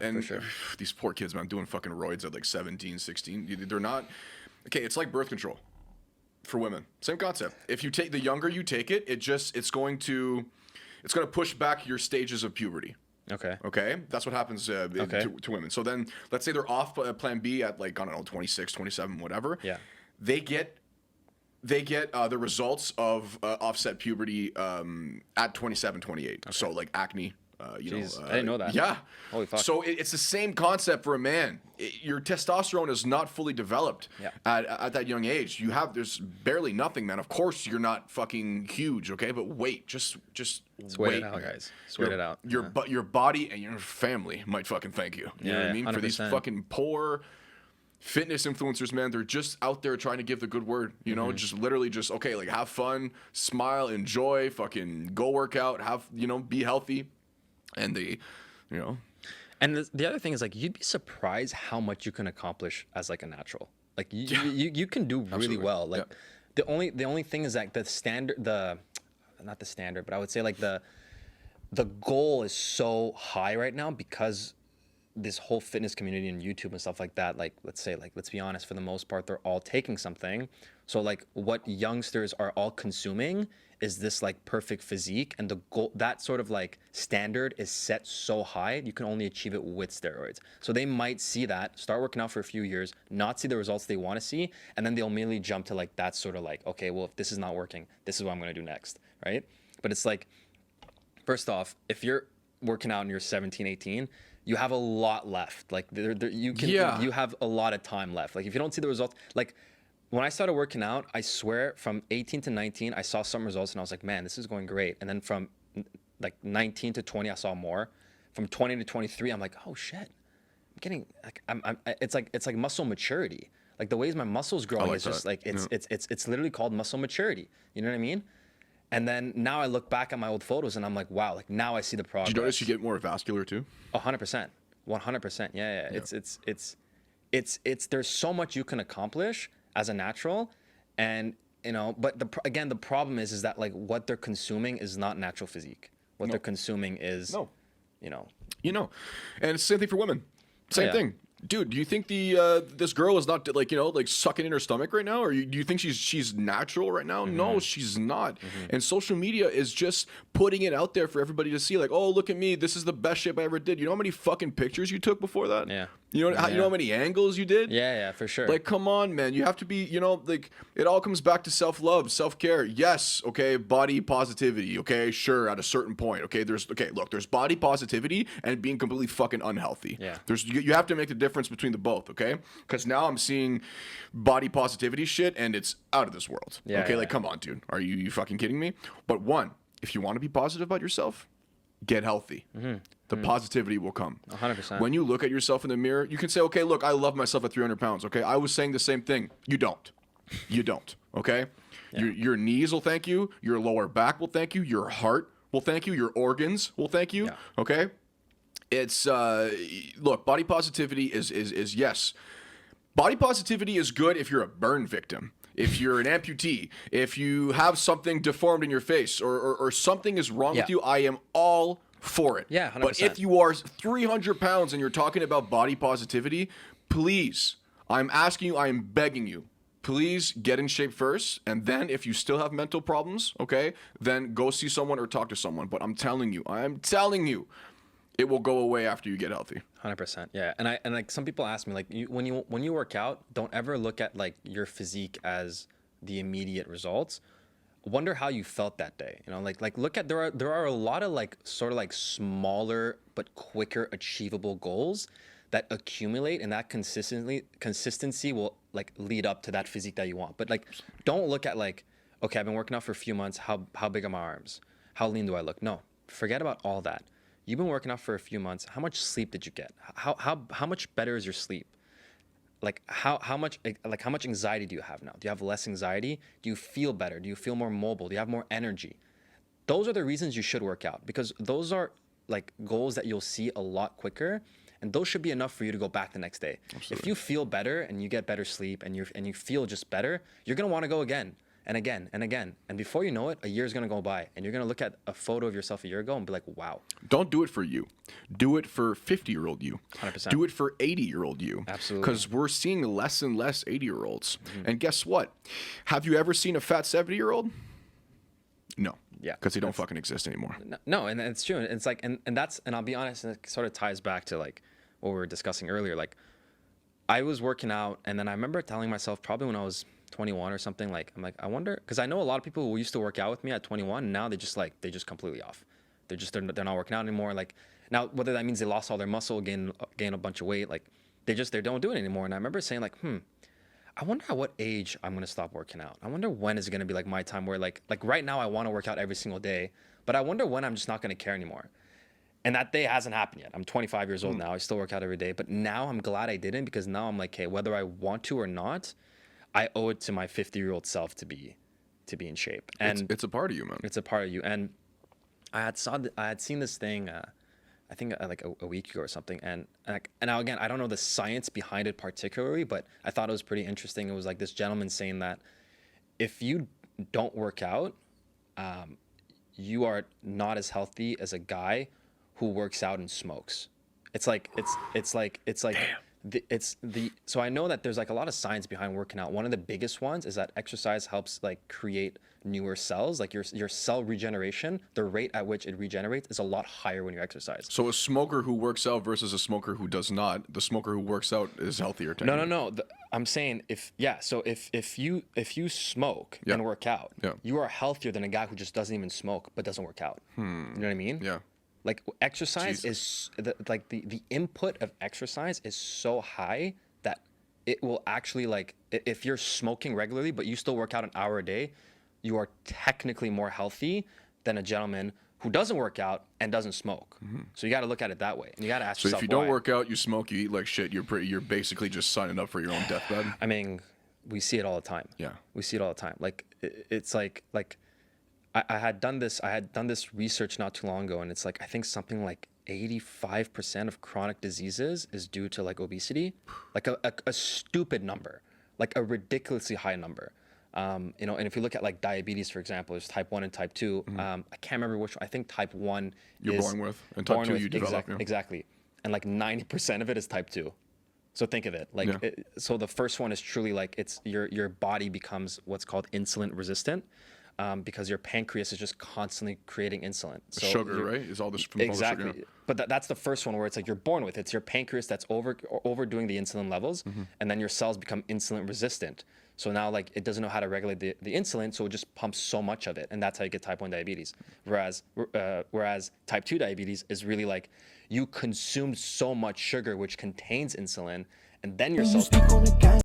And sure. these poor kids, man, doing fucking roids at like 17, 16. They're not. Okay, it's like birth control for women. Same concept. If you take the younger you take it, it's going to push back your stages of puberty. Okay. Okay, that's what happens Okay. to women. So then, let's say they're off Plan B at like, I don't know, 26, 27, whatever. Yeah. They get the results of offset puberty at 27, 28. Okay. So like acne. Jeez, I didn't know that. Yeah. Holy fuck. So it's the same concept for a man. Your testosterone is not fully developed at that young age. There's barely nothing, man. Of course, you're not fucking huge, okay? But wait, just wait wait. it out, guys. Sweat it out. Your body and your family might fucking thank you. You know what I mean? 100%. For these fucking poor fitness influencers, man, they're just out there trying to give the good word, you know, just literally just, okay, like have fun, smile, enjoy, fucking go work out, be healthy. And and the other thing is, like, you'd be surprised how much you can accomplish as like a natural. Like you can do really Absolutely. well. Like the only thing is that not the standard, but I would say like the goal is so high right now because this whole fitness community and YouTube and stuff like that, like let's be honest, for the most part, they're all taking something. So like what youngsters are all consuming is this like perfect physique, and the goal, that sort of like standard is set so high, you can only achieve it with steroids. So they might see that, start working out for a few years, not see the results they want to see, and then they'll immediately jump to like that sort of like, okay, well, if this is not working, this is what I'm going to do next, right? But it's like, first off, if you're working out and you're 17, 18, you have a lot left. Like you have a lot of time left. Like if you don't see the results, like when I started working out, I swear from 18 to 19, I saw some results and I was like, man, this is going great. And then from like 19 to 20, I saw more. From 20 to 23, I'm like, oh shit, I'm getting like, it's like muscle maturity. Like the ways my muscles growing is just like, it's literally called muscle maturity. You know what I mean? And then now I look back at my old photos and I'm like, wow, like now I see the progress. Do you notice you get more vascular too? 100%. 100%. Yeah. It's there's so much you can accomplish as a natural, and but the problem is that like what they're consuming is not natural physique. What they're consuming is and it's the same thing for women. Same thing. Dude, do you think this girl is not like sucking in her stomach right now, or do you think she's natural right now? No, she's not. And social media is just putting it out there for everybody to see. Like, oh, look at me, this is the best shape I ever did. You know how many fucking pictures you took before that? Yeah. You know how many angles you did? Yeah, for sure. Like, come on, man. You have to be, like, it all comes back to self-love, self-care. Yes, okay, body positivity, okay, sure, at a certain point, okay? There's body positivity and being completely fucking unhealthy. Yeah. You have to make the difference between the both, okay? Because now I'm seeing body positivity shit and it's out of this world. Yeah, okay, like, come on, dude. Are you fucking kidding me? But one, if you want to be positive about yourself, get healthy. The positivity will come. 100%. When you look at yourself in the mirror, you can say, okay, look, I love myself at 300 pounds, okay? I was saying the same thing. You don't. You don't, okay? Yeah. Your knees will thank you. Your lower back will thank you. Your heart will thank you. Your organs will thank you, okay? It's, look, body positivity is yes. Body positivity is good if you're a burn victim. If you're an amputee, if you have something deformed in your face or something is wrong with you, I am all for it. Yeah, 100%. But if you are 300 pounds and you're talking about body positivity, please, I'm asking you, I am begging you, please get in shape first. And then if you still have mental problems, okay, then go see someone or talk to someone. But I'm telling you, it will go away after you get healthy. 100%. Yeah. And like some people ask me, like, when you work out, don't ever look at like your physique as the immediate results. Wonder how you felt that day. Like look at, there are a lot of like sort of like smaller but quicker achievable goals that accumulate, and that consistency will like lead up to that physique that you want. But like, don't look at like, okay, I've been working out for a few months. How big are my arms? How lean do I look? No, forget about all that. You've been working out for a few months. How much sleep did you get? How much better is your sleep? Like how much anxiety do you have now? Do you have less anxiety? Do you feel better? Do you feel more mobile? Do you have more energy? Those are the reasons you should work out, because those are like goals that you'll see a lot quicker, and those should be enough for you to go back the next day. Absolutely. If you feel better and you get better sleep and you feel just better, you're gonna want to go again. and again and again. And before you know it, a year's gonna go by, and you're gonna look at a photo of yourself a year ago and be like, wow. Don't do it for you. Do it for 50-year-old you. 100%. Do it for 80-year-old you. Absolutely. Because we're seeing less and less 80-year-olds. And guess what? Have you ever seen a fat 70-year-old? No. Yeah. Because they don't fucking exist anymore. No, and it's true. It's like, and that's, and I'll be honest, and it sort of ties back to like what we were discussing earlier. Like, I was working out, and then I remember telling myself, probably when I was 21 or something, like, I'm like, I wonder, because I know a lot of people who used to work out with me at 21, and now they just completely off. They're not working out anymore. Like, now whether that means they lost all their muscle, gain a bunch of weight, like they don't do it anymore. And I remember saying like, I wonder at what age I'm gonna stop working out. I wonder when is it gonna be like my time where like right now I want to work out every single day, but I wonder when I'm just not gonna care anymore. And that day hasn't happened yet. I'm 25 years old now. I still work out every day, but now I'm glad I didn't, because now I'm like, hey, whether I want to or not, I owe it to my 50-year-old self to be in shape. And It's a part of you, man. it's a part of you. And I had seen this thing, I think like a week ago or something. And now again, I don't know the science behind it particularly, but I thought it was pretty interesting. It was like this gentleman saying that if you don't work out, you are not as healthy as a guy who works out and smokes. So I know that there's like a lot of science behind working out. One of the biggest ones is that exercise helps like create newer cells. Like your cell regeneration, the rate at which it regenerates is a lot higher when you exercise. So a smoker who works out versus a smoker who does not, the smoker who works out is healthier. No. I'm saying if you smoke and work out, you are healthier than a guy who just doesn't even smoke but doesn't work out. You know what I mean? Yeah. Like exercise is the input of exercise is so high that it will actually, like, if you're smoking regularly but you still work out an hour a day, you are technically more healthy than a gentleman who doesn't work out and doesn't smoke. So you got to look at it that way, and you got to ask yourself So if you don't work out, you smoke, you eat like shit, you're basically just signing up for your own deathbed. I mean, we see it all the time. Yeah. We see it all the time. Like it's like I had done this research not too long ago, and it's like I think something like 85% of chronic diseases is due to like obesity, like a stupid number, like a ridiculously high number. And if you look at like diabetes, for example, there's type 1 and type 2. I can't remember which one. I think type 1 you're is born with, and type 2 you develop. Exactly. And like 90% of it is type 2. So think of it. Like, so the first one is truly like it's your body becomes what's called insulin resistant. Because your pancreas is just constantly creating insulin. So sugar, right? Is all this from exactly. all the sugar? But that's the first one where it's like you're born with it. It's your pancreas that's overdoing the insulin levels, and then your cells become insulin resistant. So now like it doesn't know how to regulate the insulin, so it just pumps so much of it, and that's how you get type 1 diabetes. Whereas type 2 diabetes is really like you consumed so much sugar which contains insulin, and then your cells